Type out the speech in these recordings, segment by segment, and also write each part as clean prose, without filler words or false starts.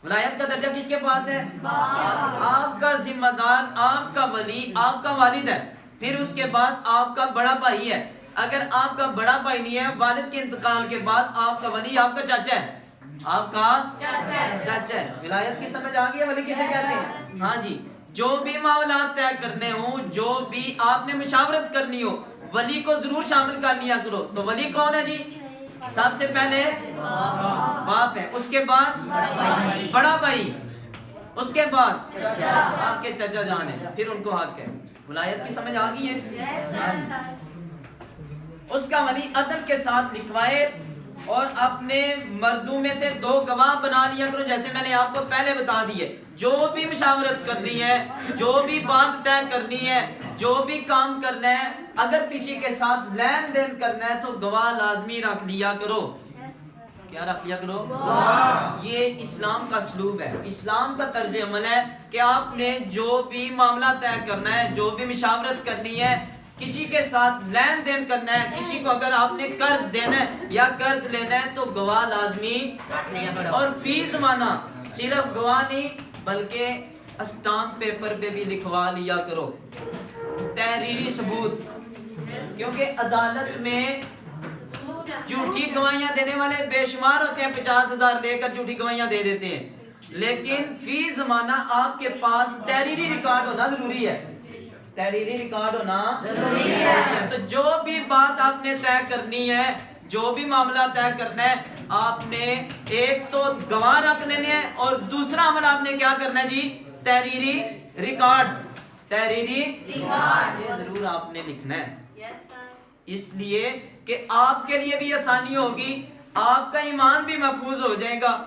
ولایت کا درجہ کس کے پاس ہے؟ آپ کا ذمہ دار، آپ کا ولی، آپ کا والد ہے، پھر اس کے بعد آپ کا بڑا بھائی ہے۔ اگر آپ کا بڑا بھائی نہیں ہے، والد کے انتقال کے بعد آپ کا ولی آپ کا چاچا ہے، آپ کا چاچا ہے۔ ولایت کی سمجھ آ گئی ہے؟ ولی کسے کہتے ہیں؟ ہاں جی، جو بھی معاملات طے کرنے ہوں، جو بھی آپ نے مشاورت کرنی ہو، ولی کو ضرور شامل کر لیا کرو۔ تو ولی کون ہے جی؟ سب سے پہلے باپ ہے، اس کے بعد بڑا بھائی، اس کے بعد آپ کے چچا جان ہیں، پھر ان کو حق ہے۔ ولایت کی سمجھ آ گئی ہے؟ اس کا ولی عدل کے ساتھ لکھوائے اور اپنے مردوں میں سے 2 گواہ بنا لیا کرو، جیسے میں نے آپ کو پہلے بتا دی ہے۔ جو بھی مشاورت کرنی ہے، جو بھی بات طے کرنی ہے، جو بھی کام کرنا ہے، اگر کسی کے ساتھ لین دین کرنا ہے تو گواہ لازمی رکھ لیا کرو۔ کیا رکھ لیا کرو؟ یہ اسلام کا اسلوب ہے، اسلام کا طرز عمل ہے کہ آپ نے جو بھی معاملہ طے کرنا ہے، جو بھی مشاورت کرنی ہے، کسی کے ساتھ لین دین کرنا ہے، کسی کو اگر آپ نے قرض دینا ہے یا قرض لینا ہے تو گواہ لازمی، اور فی زمانہ صرف گواہ نہیں بلکہ اسٹامپ پیپر پہ بھی لکھوا لیا کرو، تحریری ثبوت، کیونکہ عدالت میں جھوٹی گواہیاں دینے والے بے شمار ہوتے ہیں، 50,000 لے کر جھوٹی گواہیاں دے دیتے ہیں، لیکن فی زمانہ آپ کے پاس تحریری ریکارڈ ہونا ضروری ہے، تحریری ریکارڈ ہونا ضروری ہے۔ تو جو بھی بات آپ نے طے کرنی ہے، جو بھی معاملہ طے کرنا ہے، آپ نے ایک تو گواہ رکھ لینے ہیں اور دوسرا عمل آپ نے کیا کرنا ہے جی؟ تحریری ریکارڈ، تحریری ریکارڈ یہ ضرور آپ نے لکھنا ہے، اس لیے کہ آپ کے لیے بھی آسانی ہوگی، آپ کا ایمان بھی محفوظ ہو جائے گا۔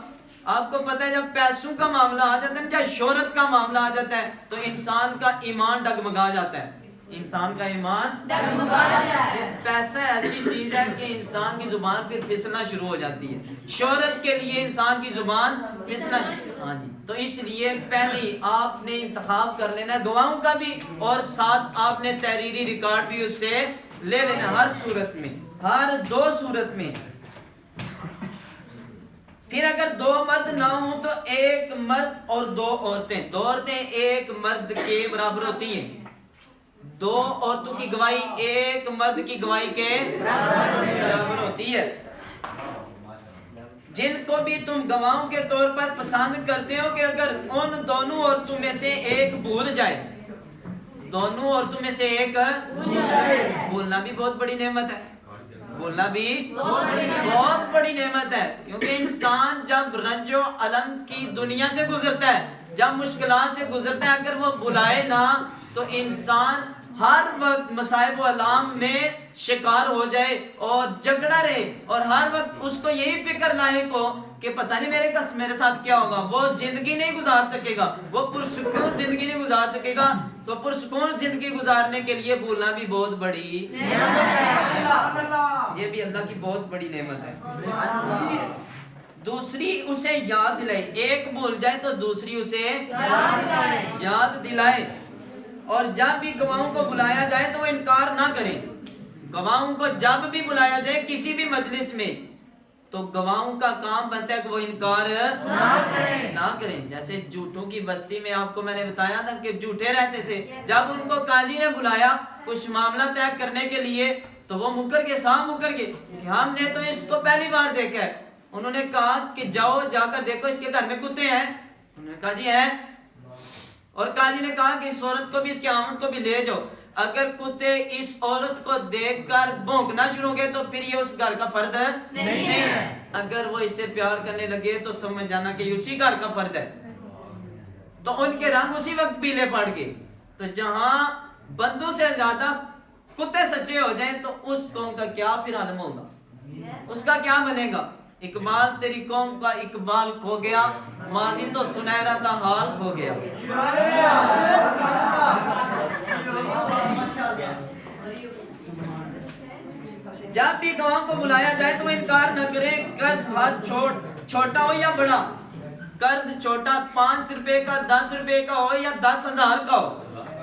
آپ کو پتہ ہے جب پیسوں کا معاملہ آ جاتا ہے، چاہے شہرت کا معاملہ آ جاتا ہے تو انسان کا ایمان ڈگمگا جاتا ہے، انسان کا ایمان ڈگمگا جاتا ہے۔ پیسہ ایسی چیز ہے کہ انسان کی زبان پھر پھسلنا شروع ہو جاتی ہے، شہرت کے لیے انسان کی زبان پھسلنا، ہاں جی، تو اس لیے پہلی آپ نے انتخاب کر لینا ہے گواہوں کا بھی، اور ساتھ آپ نے تحریری ریکارڈ بھی اس سے لے لینا، ہر صورت میں، ہر 2 صورت میں۔ پھر اگر 2 مرد نہ ہوں تو 1 مرد اور 2 عورتیں، 2 عورتیں 1 مرد کے برابر ہوتی ہیں، 2 عورتوں کی گواہی 1 مرد کی گواہی کے برابر ہوتی ہے۔ جن کو بھی تم گواہوں کے طور پر پسند کرتے ہو کہ اگر ان دونوں عورتوں میں سے ایک بھول جائے، دونوں عورتوں میں سے ایک بھولنا بھی بہت بڑی نعمت ہے، بولنا بھی بہت بڑی نعمت ہے، کیونکہ انسان جب رنج و الم کی دنیا سے گزرتا ہے، جب مشکلات سے گزرتا ہے، اگر وہ بلائے نہ تو انسان ہر وقت مصائب و الام میں شکار ہو جائے اور جھگڑا رہے، اور ہر وقت اس کو یہی فکر لاحق ہو کہ پتہ نہیں میرے ساتھ کیا ہوگا، وہ زندگی نہیں گزار سکے گا، وہ پرسکون زندگی نہیں گزار سکے گا۔ تو پرسکون زندگی گزارنے کے لیے بھولنا بھی بہت بڑی نعمت ہے، یہ بھی اللہ کی بہت بڑی نعمت ہے۔ دوسری اسے یاد دلائے، ایک بھول جائے تو دوسری اسے یاد دلائے، اور جب بھی گواہوں کو بلایا جائے تو وہ انکار نہ کریں، گواہوں کو جب بھی بلایا جائے کسی بھی مجلس میں تو گواہوں کا کام بنتا ہے کہ وہ انکار نہ کریں۔ جیسے جھوٹوں کی بستی میں آپ کو میں نے بتایا تھا کہ جھوٹے رہتے تھے، جب ان کو قاضی نے بلایا کچھ معاملہ طے کرنے کے لیے تو وہ مکر گئے کہ ہم نے تو اس کو پہلی بار دیکھا ہے۔ انہوں نے کہا کہ جاؤ جا کر دیکھو اس کے گھر میں کتے ہیں، انہوں نے کہا جی ہیں، اور قاضی نے کہا کہ اس عورت کو بھی اس کے آمد کو بھی لے جاؤ، اگر کتے اس عورت کو دیکھ کر بھونکنا شروع ہو گئے تو پھر یہ اس گھر کا فرد نہیں ہے، اگر وہ اسے پیار کرنے لگے تو سمجھ جانا کہ اسی گھر کا فرد ہے۔ تو ان کے رنگ اسی وقت پیلے پڑ گئے۔ تو جہاں بندوں سے زیادہ کتے سچے ہو جائیں تو اس قوم کا کیا پھر عالم ہوگا، اس کا کیا بنے گا۔ اقبال تیری قوم کا اقبال کھو گیا، ماضی تو سنہرا تھا حال کھو گیا۔ جب بھی گواہ کو بلایا جائے تو انکار نہ کریں، قرض ہاتھ چھوٹا ہو یا بڑا، قرض چھوٹا 5 روپے کا 10 روپے کا ہو یا 10,000 کا ہو،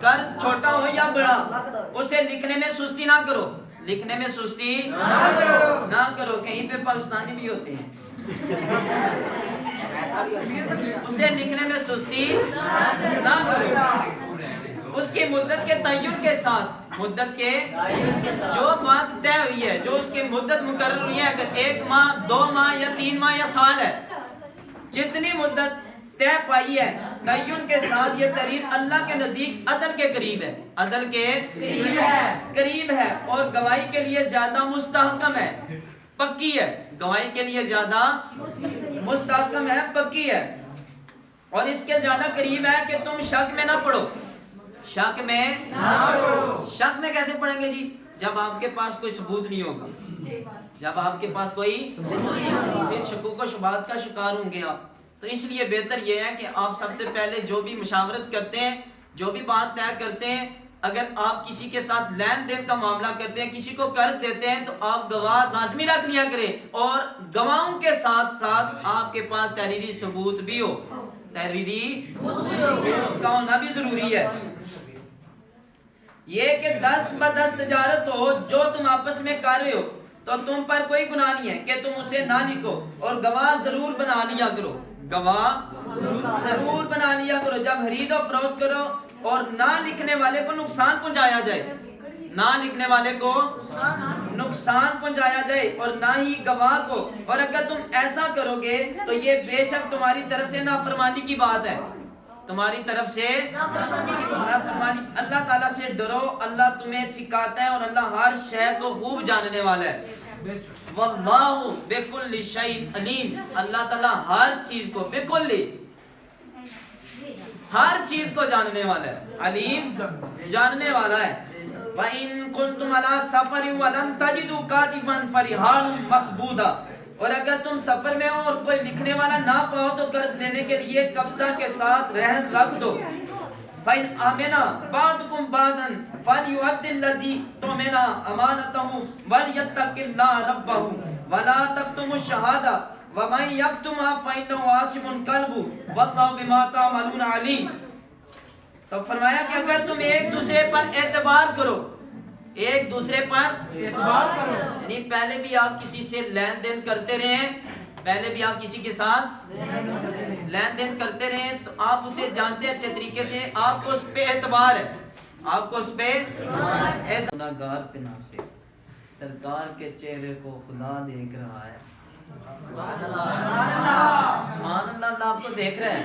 قرض چھوٹا ہو یا بڑا، اسے لکھنے میں سستی نہ کرو، لکھنے میں سستی نہ کرو، کہیں پہ پاکستانی بھی ہوتے ہیں اسے لکھنے میں سستی نہ کرو، اس کی مدت کے تعین کے ساتھ، مدت کے جو بات طے ہوئی ہے، جو اس کی مدت مقرر ہوئی ہے، اگر 1 ماہ 2 ماہ یا 3 ماہ یا سال ہے، جتنی مدت طے پائی ہے تعین کے ساتھ، یہ تحریر اللہ کے نزدیک عدل کے قریب ہے، عدل کے قریب ہے، اور گواہی کے لیے زیادہ مستحکم ہے، پکی ہے، گواہی کے لیے زیادہ مستحکم ہے، پکی ہے، اور اس کے زیادہ قریب ہے کہ تم شک میں نہ پڑو، شک میں شک میں کیسے پڑھیں گے جی؟ جب آپ کے پاس کوئی ثبوت نہیں ہوگا، جب آپ کے پاس کوئی پھر شکوک و شبہات کا شکار ہوں گے آپ۔ تو اس لیے بہتر یہ ہے کہ آپ سب سے پہلے جو بھی مشاورت کرتے ہیں، جو بھی بات طے کرتے ہیں، اگر آپ کسی کے ساتھ لین دین کا معاملہ کرتے ہیں، کسی کو قرض دیتے ہیں، تو آپ گواہ لازمی رکھ لیا کریں، اور گواہوں کے ساتھ ساتھ آپ کے پاس تحریری ثبوت بھی ہو، تحریری ثبوت کا ہونا بھی ضروری ہے۔ یہ کہ دست بدست تجارت ہو جو تم آپس میں کر رہے ہو، تو تم پر کوئی گناہ نہیں ہے کہ تم اسے نہ لکھو، اور گواہ ضرور بنا لیا کرو، گواہ ضرور بنا لیا کرو جب خرید و فروخت کرو، اور نہ لکھنے والے کو نقصان پہنچایا جائے، نہ لکھنے والے کو نقصان پہنچایا جائے، اور نہ ہی گواہ کو، اور اگر تم ایسا کرو گے تو یہ بے شک تمہاری طرف سے نافرمانی کی بات ہے، تمہاری طرف سے نافرمانی۔ اللہ تعالیٰ سے ڈرو، اللہ تمہیں سکھاتا ہے، اور اللہ ہر شے کو خوب جاننے والا ہے، واللہ بکل شیء علیم، اللہ تعالیٰ ہر چیز کو بکل ہر چیز کو جاننے والا ہے، علیم جاننے والا ہے۔ وَإِن كُنتُمْ عَلَىٰ سَفَرٍ وَلَمْ تَجِدُوا كَاتِبًا فَرِهَانٌ مَقْبُوضَةٌ، اور اگر تم سفر میں ہو اور کوئی لکھنے والا نہ پاؤ تو قرض لینے کے لیے قبضہ کے ساتھ رہن رکھ دو۔ فَإِنْ آمَنَ بَعْضُكُمْ بَعْضًا فَلْيُؤَدِّ الَّذِي اؤْتُمِنَ أَمَانَتَهُ وَلْيَتَّقِ اللَّهَ رَبَّهُ وَلَا تَكْتُمُوا الشَّهَادَةَ وَمَن يَكْتُمْهَا فَإِنَّهُ آثِمٌ قَلْبُهُ وَاللَّهُ بِمَا تَعْمَلُونَ عَلِيمٌ۔ تو فرمایا کہ اگر تم ایک دوسرے پر اعتبار کرو، ایک دوسرے پر اعتبار کرو، یعنی پہلے بھی آپ کسی سے لین دین کرتے رہے، پہلے بھی آپ کسی کے ساتھ لین دین کرتے رہے، تو آپ اسے جانتے ہیں اچھے طریقے سے، آپ کو اس پہ اعتبار ہے، آپ کو اس پہ گناہگار پہ ناصر، سرکار کے چہرے کو خدا دیکھ رہا ہے، سبحان اللہ، اللہ آپ کو دیکھ رہا ہے۔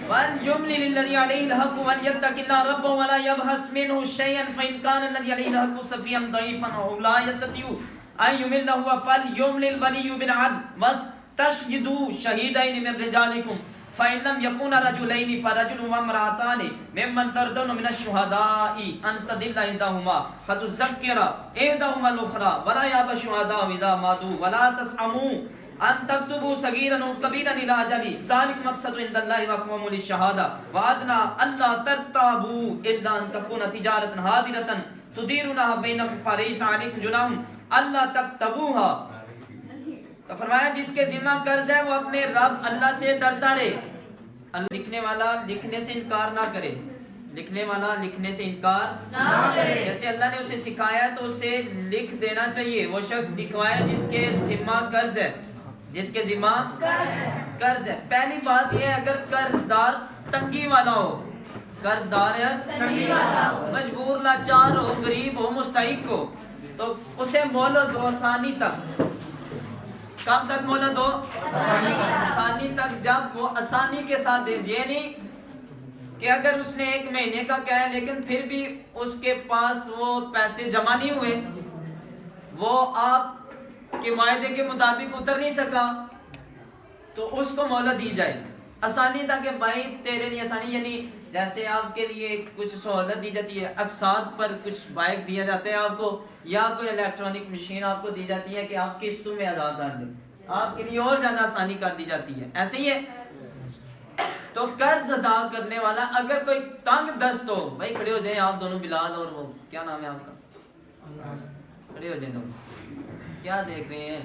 وَالْجُمْلِ لِلَّذِي عَلَيْهِ الْحَقُّ وَلْيَتَّقِ اللَّهَ رَبَّهُ وَلَا يَبْخَسْ مِنْهُ شَيْئًا فَإِنْ كَانَ الَّذِي عَلَيْهِ الْحَقُّ سَفِيهًا ضَعِيفًا أَوْ لَا يَسْتَطِيعُ أَنْ يُمِلَّ هُوَ فَلْيُمْلِلْ وَلِيُّ بِالْعَدْلِ وَاسْتَشْهِدُوا شَهِيدَيْنِ مِنْ رِجَالِكُمْ فَإِنْ لَمْ يَكُونَا رَجُلَيْنِ فَرَجُلٌ وَامْرَأَتَانِ مِمَّنْ تَرْضَوْنَ مِنَ الشُّهَدَاءِ أَنْ تَضِلَّ إِحْدَاهُمَا فَتُذَكِّرَ إِحْدَاهُمَا الْأُخْرَى وَلَا يَأْبَ الشُّهَدَاءُ إِذَا مَا دُوا وَلَا تَسْأَمُوا أَنْ تَكْتُبُوا صَغِيرًا أَوْ كَبِيرًا إِلَى أَجَلِهِ ذَلِكَ مَقْصَدُ عِندَ اللَّهِ وَأَقْوَمُ لِلشَّهَادَةِ وَأَدْنَىٰ أَلَّا تَرْتَابُوا إِلَّا أَنْ تَكُونَ تِجَارَةً حَاضِرَةً تُدِيرُونَهَا بَيْنَكُمْ فَلَيْسَ عَلَيْكُمْ جُنَاحٌ أَلَّا تَكْتُبُوهَا۔ تو فرمایا جس کے ذمہ قرض ہے وہ اپنے رب اللہ سے ڈرتا رہے، لکھنے والا لکھنے سے انکار نہ کرے، لکھنے والا لکھنے سے انکار نہ کرے، جیسے اللہ نے اسے سکھایا ہے تو اسے لکھ دینا چاہیے۔ وہ شخص لکھوائے جس کے ذمہ قرض ہے، جس کے ذمہ قرض ہے۔ پہلی بات یہ ہے اگر قرض دار تنگی والا ہو، قرض دار تنگی والا ہو، مجبور لاچار ہو، غریب ہو، مستحق ہو، تو اسے مہلت دو آسانی تک۔ کب تک مہلت دو؟ آسانی تک۔ جب وہ آسانی کے ساتھ دے، یہ نہیں کہ اگر اس نے 1 مہینے کا کہا ہے لیکن پھر بھی اس کے پاس وہ پیسے جمع نہیں ہوئے، وہ آپ کے معاہدے کے مطابق اتر نہیں سکا، تو اس کو مہلت دی جائے آسانی تک کہ بھائی تیرے لیے آسانی، یعنی جیسے آپ کے لیے کچھ سہولت دی جاتی ہے، اقساط پر کچھ بائک دیا جاتا ہے آپ کو، یا کوئی الیکٹرانک مشین آپ کو دی جاتی ہے کہ آپ قسطوں میں ادا کر دیں، آپ کے لیے اور زیادہ آسانی کر دی جاتی ہے، ایسے ہی ہے۔ تو قرض ادا کرنے والا اگر کوئی تنگ دست ہو، بھائی کھڑے ہو جائیں آپ دونوں، بلال اور وہ کیا نام ہے آپ کا، کھڑے ہو جائیں دونوں، کیا دیکھ رہے ہیں؟